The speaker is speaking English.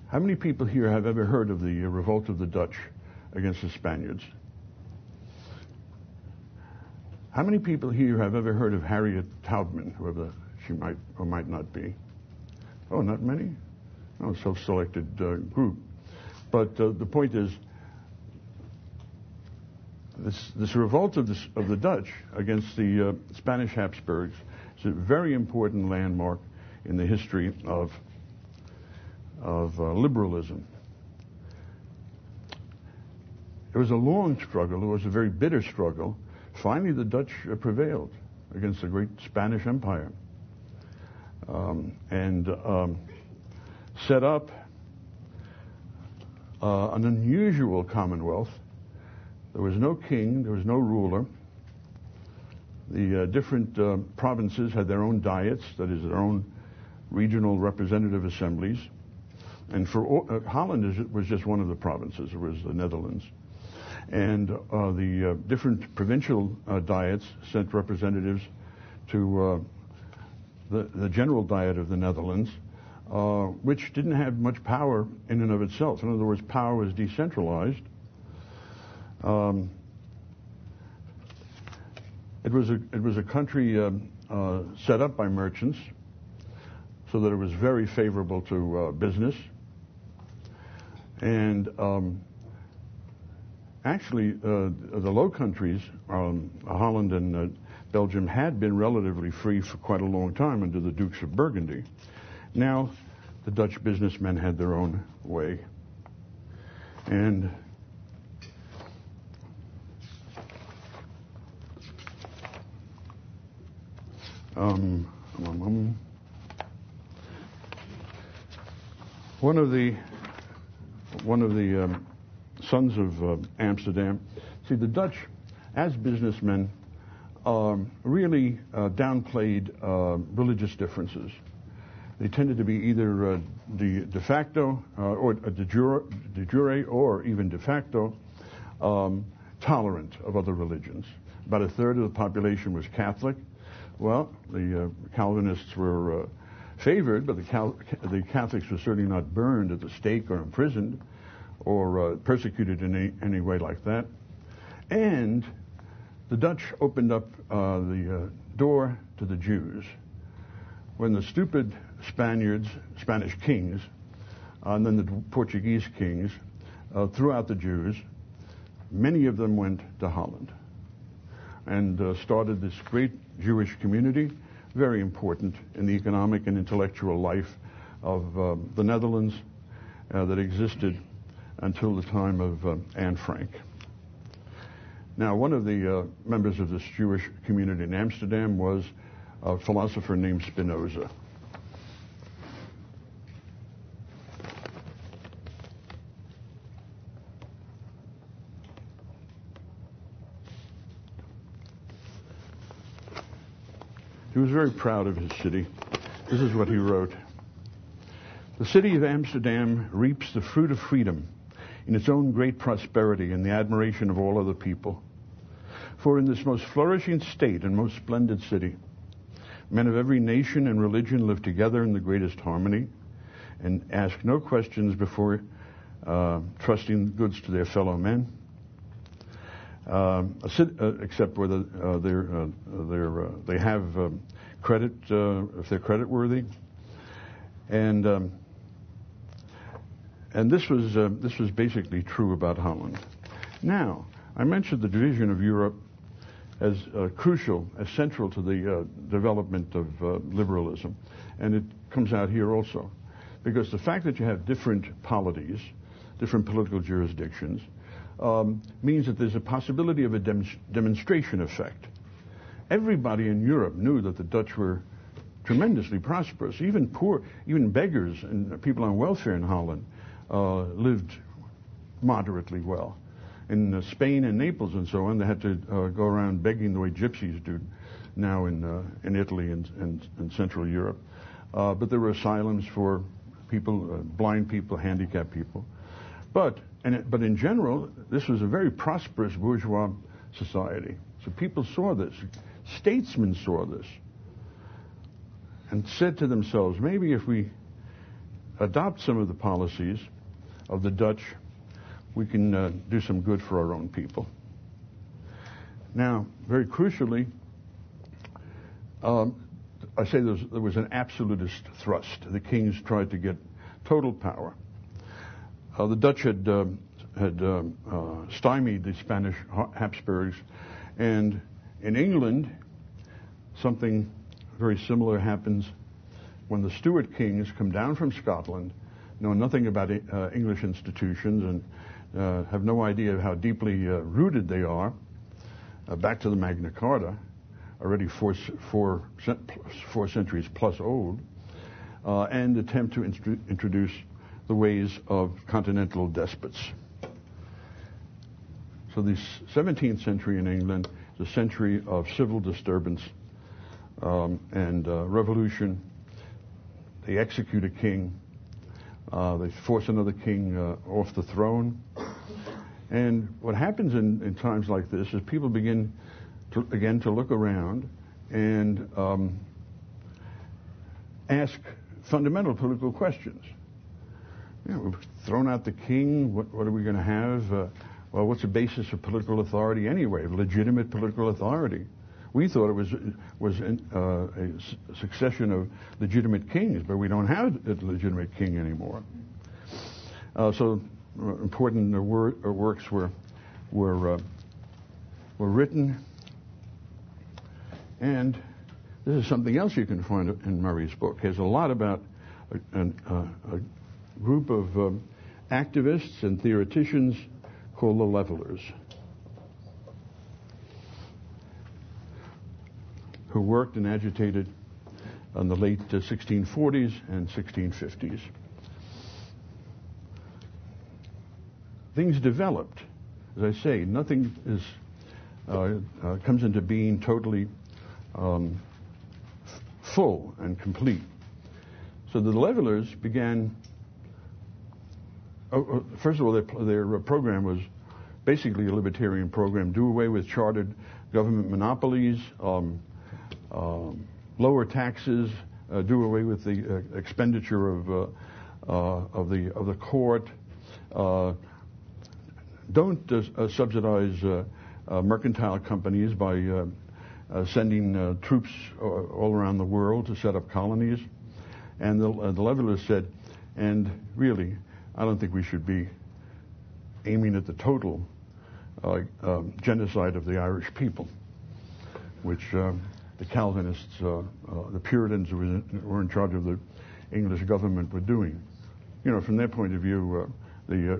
How many people here have ever heard of the revolt of the Dutch against the Spaniards? How many people here have ever heard of Harriet Tubman, whoever she might or might not be? Oh, not many? Oh, self-selected group. But the point is, this revolt of the Dutch against the Spanish Habsburgs is a very important landmark in the history of liberalism. It was a long struggle. It was a very bitter struggle. Finally, the Dutch prevailed against the great Spanish Empire and set up an unusual commonwealth. There was no king, there was no ruler. The different provinces had their own diets, that is, their own regional representative assemblies. And for Holland was just one of the provinces. It was the Netherlands. And the different provincial diets sent representatives to the general diet of the Netherlands, which didn't have much power in and of itself. In other words, power was decentralized. It was a country set up by merchants, so that it was very favorable to business. And actually, the Low Countries, Holland and Belgium, had been relatively free for quite a long time under the Dukes of Burgundy. Now, the Dutch businessmen had their own way. And one of the sons of Amsterdam. See, the Dutch, as businessmen, really downplayed religious differences. They tended to be either de facto or de jure or even de facto tolerant of other religions. About a third of the population was Catholic. Well, the Calvinists were favored, but the Catholics were certainly not burned at the stake or imprisoned or persecuted in any way like that. And the Dutch opened up the door to the Jews. When the stupid Spanish kings, and then the Portuguese kings, threw out the Jews, many of them went to Holland and started this great Jewish community, very important in the economic and intellectual life of the Netherlands that existed until the time of Anne Frank. Now, one of the members of this Jewish community in Amsterdam was a philosopher named Spinoza. He was very proud of his city. This is what he wrote. The city of Amsterdam reaps the fruit of freedom in its own great prosperity and the admiration of all other people. For in this most flourishing state and most splendid city, men of every nation and religion live together in the greatest harmony and ask no questions before trusting goods to their fellow men, except whether they have credit, if they're creditworthy, and this was basically true about Holland. Now, I mentioned the division of Europe as crucial, as central to the development of liberalism, and it comes out here also, because the fact that you have different polities, different political jurisdictions, means that there's a possibility of a demonstration effect. Everybody in Europe knew that the Dutch were tremendously prosperous. Even poor, even beggars and people on welfare in Holland lived moderately well. In Spain and Naples and so on, they had to go around begging the way gypsies do now in Italy and Central Europe. But there were asylums for people, blind people, handicapped people. But in general, this was a very prosperous bourgeois society. So people saw this. Statesmen saw this and said to themselves, maybe if we adopt some of the policies of the Dutch, we can do some good for our own people. Now, very crucially, I say there was an absolutist thrust. The kings tried to get total power. The Dutch had stymied the Spanish Habsburgs, and in England, something very similar happens when the Stuart kings come down from Scotland, know nothing about English institutions, and have no idea how deeply rooted they are, back to the Magna Carta, already four centuries plus old, and attempt to introduce the ways of continental despots. So the 17th century in England is a century of civil disturbance and revolution. They execute a king. They force another king off the throne. And what happens in times like this is people begin to look around and ask fundamental political questions. You know, we've thrown out the king. What are we going to have? Well, what's the basis of political authority anyway? Legitimate political authority. We thought it was a succession of legitimate kings, but we don't have a legitimate king anymore. So important works were written, and this is something else you can find in Murray's book. There's a lot about a group of activists and theoreticians called the Levelers, who worked and agitated in the late 1640s and 1650s. Things developed. As I say, nothing comes into being totally full and complete. So the Levelers began. First of all, their program was basically a libertarian program: do away with chartered government monopolies, lower taxes, do away with the expenditure of the court. Don't subsidize mercantile companies by sending troops all around the world to set up colonies. And the Levelers said, and really, I don't think we should be aiming at the total genocide of the Irish people, which the Calvinists, the Puritans who were in charge of the English government were doing. You know, from their point of view, the